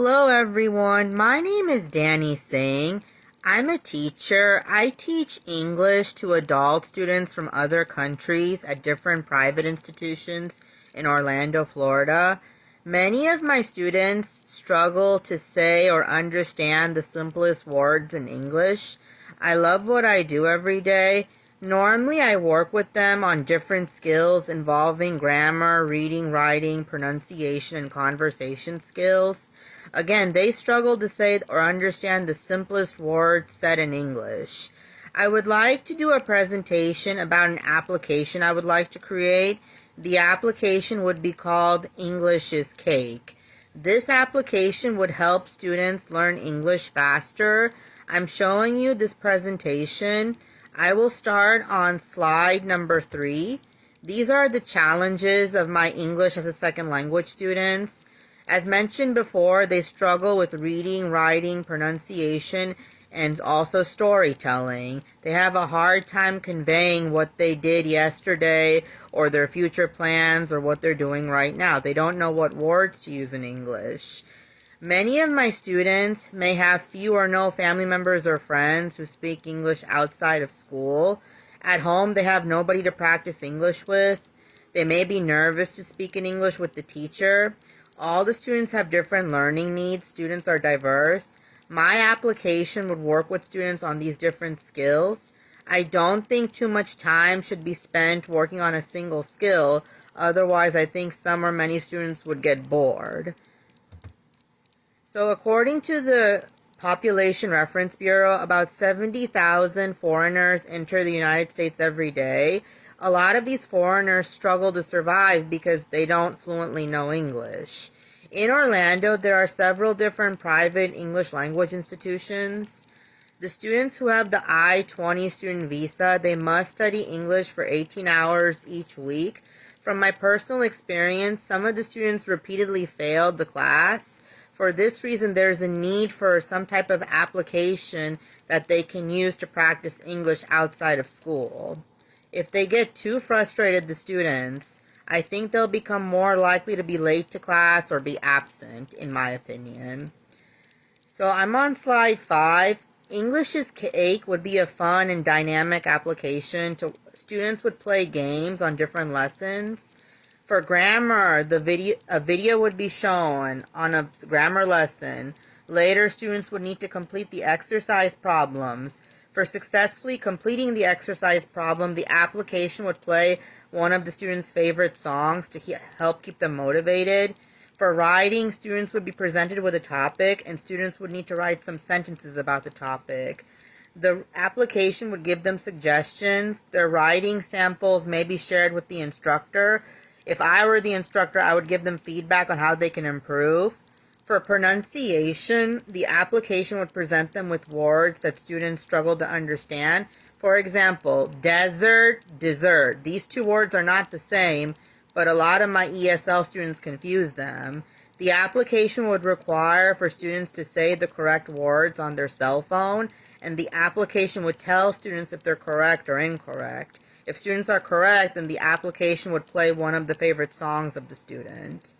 Hello everyone, my name is Danny Singh. I'm a teacher. I teach English to adult students from other countries at different private institutions in Orlando, Florida. Many of my students struggle to say or understand the simplest words in English. I love what I do every day. Normally, I work with them on different skills involving grammar, reading, writing, pronunciation, and conversation skills. Again, they struggle to say or understand the simplest words said in English. I would like to do a presentation about an application I would like to create. The application would be called English is Cake. This application would help students learn English faster. I'm showing you this presentation. I will start on slide number 3. These are the challenges of my English as a second language students. As mentioned before, they struggle with reading, writing, pronunciation, and also storytelling. They have a hard time conveying what they did yesterday or their future plans or what they're doing right now. They don't know what words to use in English. Many of my students may have few or no family members or friends who speak English outside of school. At home, they have nobody to practice English with. They may be nervous to speak in English with the teacher. All the students have different learning needs. Students are diverse. My application would work with students on these different skills. I don't think too much time should be spent working on a single skill. Otherwise, I think some or many students would get bored. So according to the Population Reference Bureau, about 70,000 foreigners enter the United States every day. A lot of these foreigners struggle to survive because they don't fluently know English. In Orlando, there are several different private English language institutions. The students who have the I-20 student visa, they must study English for 18 hours each week. From my personal experience, some of the students repeatedly failed the class. For this reason, there's a need for some type of application that they can use to practice English outside of school. If they get too frustrated, the students, I think they'll become more likely to be late to class or be absent, in my opinion. So I'm on slide 5. English is Cake would be a fun and dynamic application. Students would play games on different lessons. For grammar, a video would be shown on a grammar lesson. Later, students would need to complete the exercise problems. For successfully completing the exercise problem, the application would play one of the students' favorite songs to help keep them motivated. For writing, students would be presented with a topic, and students would need to write some sentences about the topic. The application would give them suggestions. Their writing samples may be shared with the instructor. If I were the instructor, I would give them feedback on how they can improve. For pronunciation, the application would present them with words that students struggle to understand. For example, desert, dessert. These two words are not the same, but a lot of my ESL students confuse them. The application would require for students to say the correct words on their cell phone, and the application would tell students if they're correct or incorrect. If students are correct, then the application would play one of the favorite songs of the student.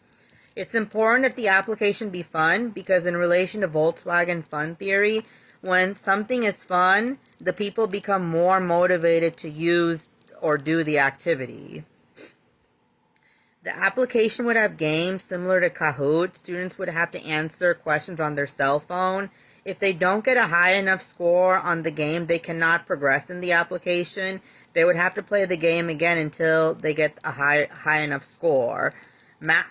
It's important that the application be fun because in relation to Volkswagen fun theory, when something is fun, the people become more motivated to use or do the activity. The application would have games similar to Kahoot. Students would have to answer questions on their cell phone. If they don't get a high enough score on the game, they cannot progress in the application. They would have to play the game again until they get a high enough score.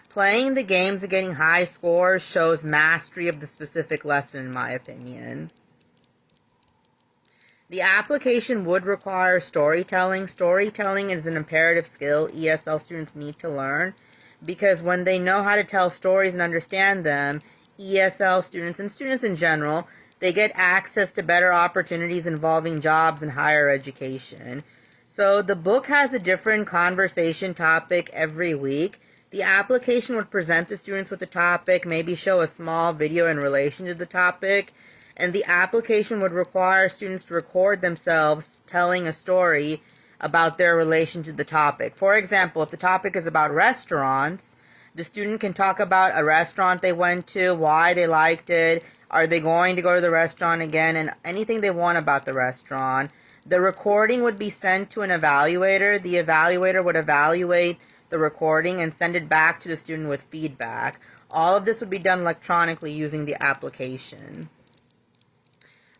Playing the games and getting high scores shows mastery of the specific lesson, in my opinion. The application would require storytelling. Storytelling is an imperative skill ESL students need to learn because when they know how to tell stories and understand them, ESL students and students in general, they get access to better opportunities involving jobs and higher education. So the book has a different conversation topic every week. The application would present the students with the topic, maybe show a small video in relation to the topic, and the application would require students to record themselves telling a story about their relation to the topic. For example, if the topic is about restaurants, The student can talk about a restaurant they went to, why they liked it, are they going to go to the restaurant again, and anything they want about the restaurant. The recording would be sent to an evaluator. The evaluator would evaluate the recording and send it back to the student with feedback. All of this would be done electronically using the application.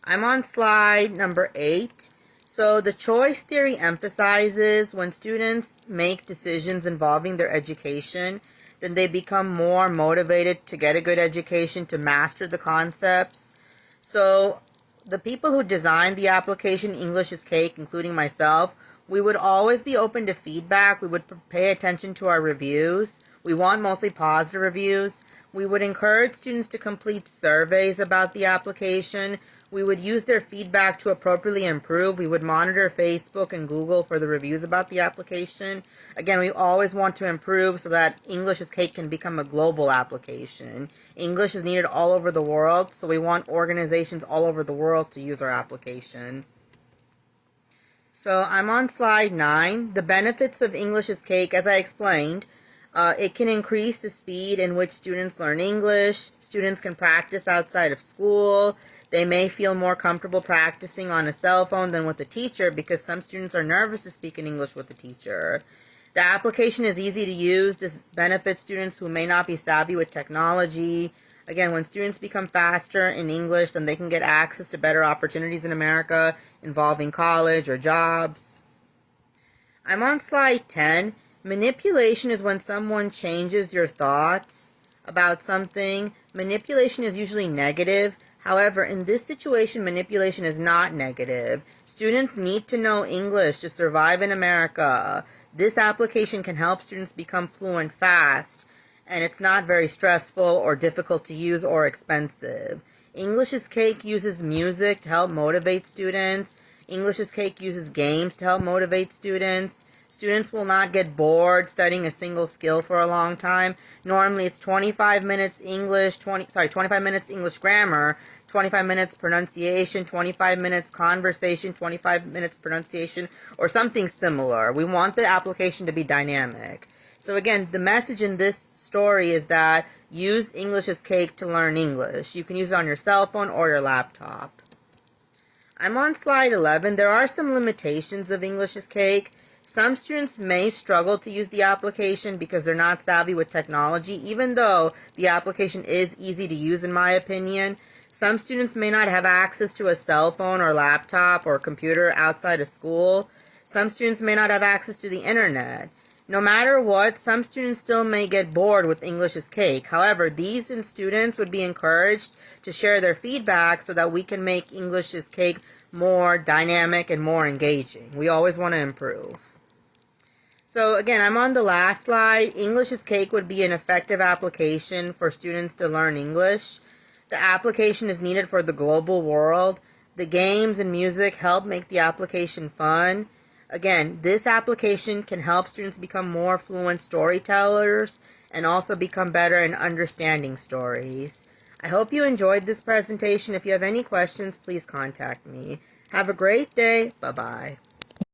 I'm on slide number 8. So the choice theory emphasizes when students make decisions involving their education, then they become more motivated to get a good education, to master the concepts. So the people who designed the application English is Cake, including myself, we would always be open to feedback. We would pay attention to our reviews. We want mostly positive reviews. We would encourage students to complete surveys about the application. We would use their feedback to appropriately improve. We would monitor Facebook and Google for the reviews about the application. Again, we always want to improve so that English is Cake can become a global application. English is needed all over the world, so we want organizations all over the world to use our application. So I'm on slide 9. The benefits of English is Cake, as I explained, it can increase the speed in which students learn English. Students can practice outside of school. They may feel more comfortable practicing on a cell phone than with a teacher because some students are nervous to speak in English with a teacher. The application is easy to use. This benefits students who may not be savvy with technology. Again, when students become faster in English, then they can get access to better opportunities in America involving college or jobs. I'm on slide 10. Manipulation is when someone changes your thoughts about something. Manipulation is usually negative. However, in this situation, manipulation is not negative. Students need to know English to survive in America. This application can help students become fluent fast, and it's not very stressful or difficult to use or expensive. English is Cake uses music to help motivate students. English is Cake uses games to help motivate students. Students will not get bored studying a single skill for a long time. Normally it's 25 minutes English, 25 minutes English grammar, 25 minutes pronunciation, 25 minutes conversation, 25 minutes pronunciation, or something similar. We want the application to be dynamic. So again, the message in this story is that use English is Cake to learn English. You can use it on your cell phone or your laptop. I'm on slide 11. There are some limitations of English is Cake. Some students may struggle to use the application because they're not savvy with technology, even though the application is easy to use in my opinion. Some students may not have access to a cell phone or laptop or computer outside of school. Some students may not have access to the internet. No matter what, some students still may get bored with English is Cake. However, these students would be encouraged to share their feedback so that we can make English is Cake more dynamic and more engaging. We always want to improve. So again, I'm on the last slide. English is Cake would be an effective application for students to learn English. The application is needed for the global world. The games and music help make the application fun. Again, this application can help students become more fluent storytellers and also become better in understanding stories. I hope you enjoyed this presentation. If you have any questions, please contact me. Have a great day. Bye-bye.